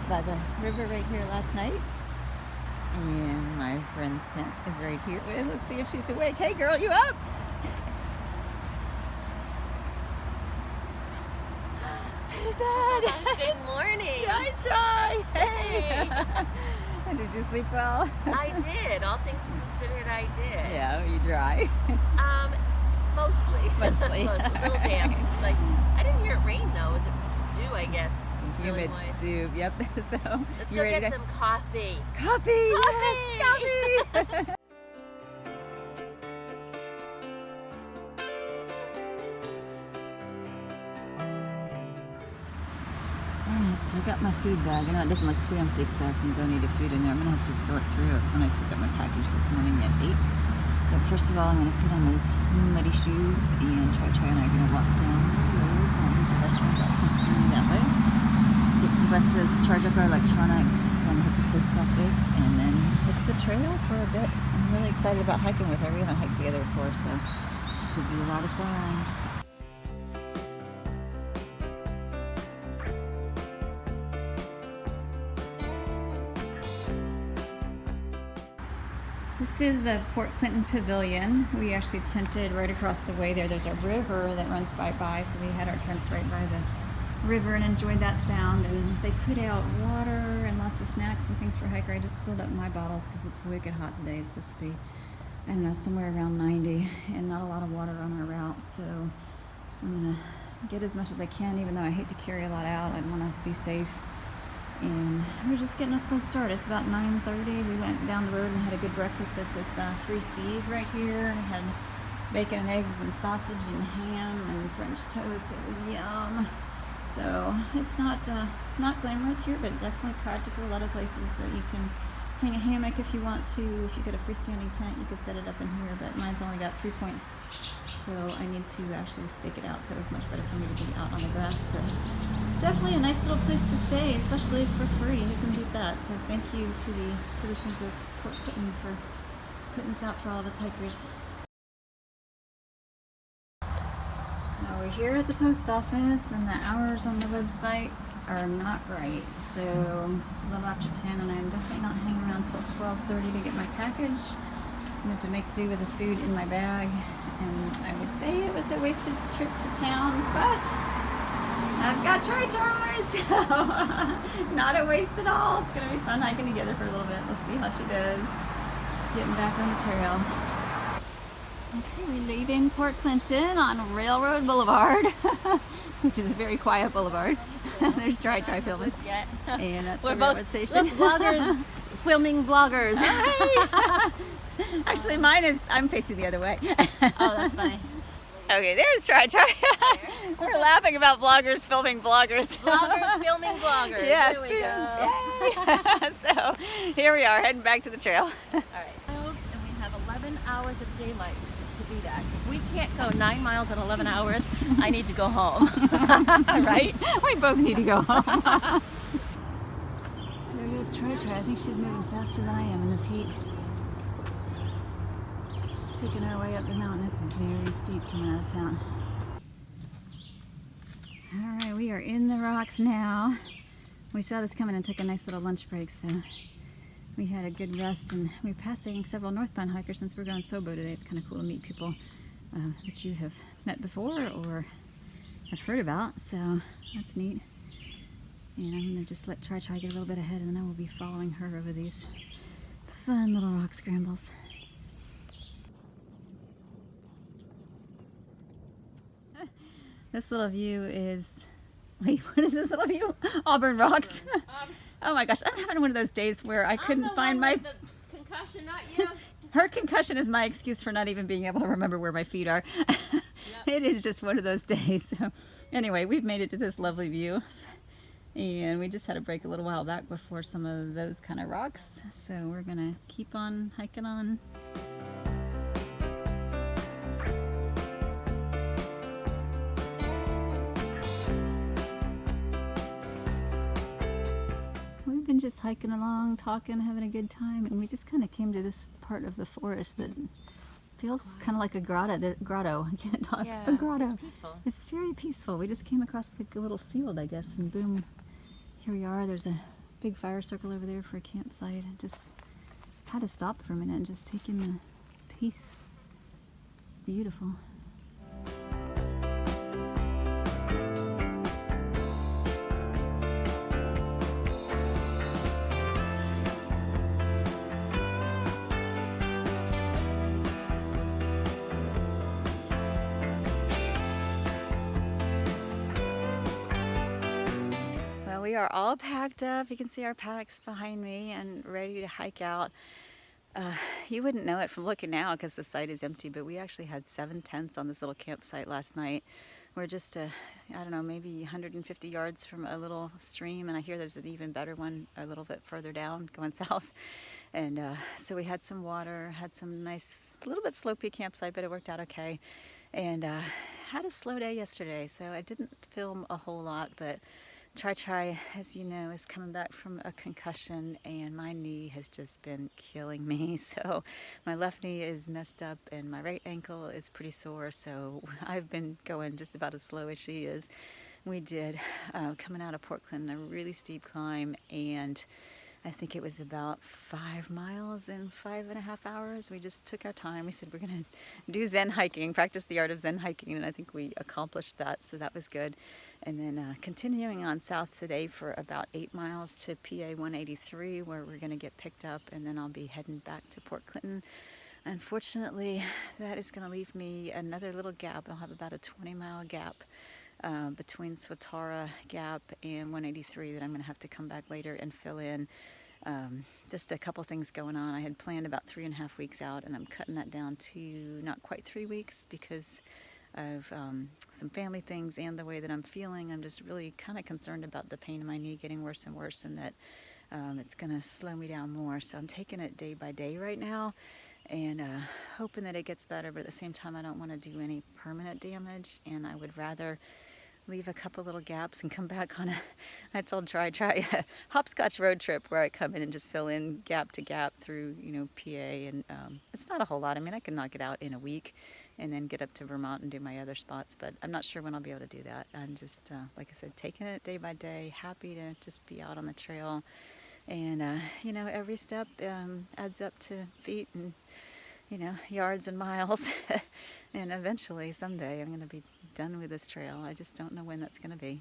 by the river right here last night. And my friend's tent is right here. Let's see if she's awake. Hey girl, you up? Who's that? Good morning. Chai. Hey. Did you sleep well? I did. All things considered, I did. Yeah, are you dry? Mostly. Mostly. A little damp. It's like, I didn't hear it rain though. Was it just dew, I guess? It's really Humid moist. dew, yep. So Let's you go ready get to... some coffee. Coffee! Yes, coffee! Alright, so I got my food bag. I know it doesn't look too empty because I have some donated food in there. I'm going to have to sort through it when I pick up my package this morning at 8. But first of all, I'm going to put on those muddy shoes and Chai and I are going to walk down the road. There's a restaurant that comes through that way. Get some breakfast, charge up our electronics, then hit the post office, and then hit the trail for a bit. I'm really excited about hiking with her. We haven't hiked together before, so it should be a lot of fun. This is the Port Clinton Pavilion. We actually tented right across the way there. There's a river that runs by, so we had our tents right by the river and enjoyed that sound. And they put out water and lots of snacks and things for hiker. I just filled up my bottles because it's wicked hot today. It's supposed to be, I don't know, somewhere around 90 and not a lot of water on our route. So I'm gonna get as much as I can, even though I hate to carry a lot out. I want to be safe. And we're just getting a slow start. It's about 9:30. We went down the road and had a good breakfast at this 3 C's right here. We had bacon and eggs and sausage and ham and French toast. It was yum. So it's not glamorous here, but definitely practical. A lot of places that you can hang a hammock if you want to. If you got a freestanding tent, you could set it up in here, but mine's only got 3 points. So I need to actually stake it out, so it was much better for me to be out on the grass. But definitely a nice little place to stay, especially for free. Who can beat that? So thank you to the citizens of Port Clinton for putting this out for all of us hikers. Now we're here at the post office, and the hours on the website are not right. So it's a little after 10, and I'm definitely not hanging around till 12:30 to get my package. I have to make do with the food in my bag, and I would say it was a wasted trip to town, but I've got Chai, so not a waste at all. It's gonna be fun hiking together for a little bit. Let's see how she does getting back on the trail. Okay, we're leaving Port Clinton on Railroad Boulevard, which is a very quiet boulevard. There's Chai filming, and that's the railroad station. Look, vloggers filming vloggers. Hey! Actually, mine is, I'm facing the other way. Oh, that's funny. Okay, there's Chai. We're laughing about vloggers filming vloggers. Vloggers filming vloggers. Yes. There we go. Yay. So here we are, heading back to the trail. All right. And we have 11 hours of daylight to do that. So if we can't go 9 miles in 11 hours, I need to go home. Right? We both need to go home. There goes Chai. I think she's moving faster than I am in this heat. Picking our way up the mountain. It's very steep coming out of town. Alright, we are in the rocks now. We saw this coming and took a nice little lunch break, so we had a good rest, and we're passing several northbound hikers since we're going Sobo today. It's kind of cool to meet people that you have met before or have heard about, so that's neat. And I'm going to just let Chai get a little bit ahead, and then I will be following her over these fun little rock scrambles. This little view is, wait, what is this little view? Auburn Rocks. Oh my gosh, I'm having one of those days where I couldn't find my... The concussion, not you. Her concussion is my excuse for not even being able to remember where my feet are. Yep. It is just one of those days. So anyway, we've made it to this lovely view. And we just had a break a little while back before some of those kind of rocks. So we're gonna keep on hiking on. Been just hiking along, talking, having a good time, and we just kind of came to this part of the forest that feels kind of like a grotto. I can't talk. Yeah, a grotto. it's peaceful. It's very peaceful. We just came across like a little field, I guess, and boom, here we are. There's a Big fire circle over there for a campsite. I just had to stop for a minute and just take in the peace. It's beautiful. Well, we are all packed up. You can see our packs behind me and ready to hike out. You wouldn't know it from looking now because the site is empty, but we actually had 7 tents on this little campsite last night. We're just, I don't know, maybe 150 yards from a little stream, and I hear there's an even better one a little bit further down going south. And so we had some water, had some nice, a little bit slopey campsite, but it worked out okay. And had a slow day yesterday, so I didn't film a whole lot, but Try, as you know, is coming back from a concussion, and my knee has just been killing me. So my left knee is messed up and my right ankle is pretty sore, so I've been going just about as slow as she is. We did, coming out of Portland, a really steep climb, and I think it was about 5 miles in 5.5 hours. We just took our time. We said we're going to do Zen hiking, practice the art of Zen hiking, and I think we accomplished that, so that was good. And then continuing on south today for about 8 miles to PA 183, where we're going to get picked up, and then I'll be heading back to Port Clinton. Unfortunately, that is going to leave me another little gap. I'll have about a 20-mile gap between Swatara Gap and 183 that I'm going to have to come back later and fill in. Just a couple things going on. I had planned about 3.5 weeks out, and I'm cutting that down to not quite 3 weeks because of some family things and the way that I'm feeling. I'm just really kind of concerned about the pain in my knee getting worse and worse, and that it's going to slow me down more. So I'm taking it day by day right now, and hoping that it gets better, but at the same time I don't want to do any permanent damage, and I would rather leave a couple little gaps and come back on I told try a hopscotch road trip where I come in and just fill in gap to gap through, PA, and it's not a whole lot. I mean, I can knock it out in a week and then get up to Vermont and do my other spots, but I'm not sure when I'll be able to do that. I'm just, like I said, taking it day by day, happy to just be out on the trail. And, every step adds up to feet and, yards and miles. And eventually, someday, I'm going to be done with this trail. I just don't know when that's going to be.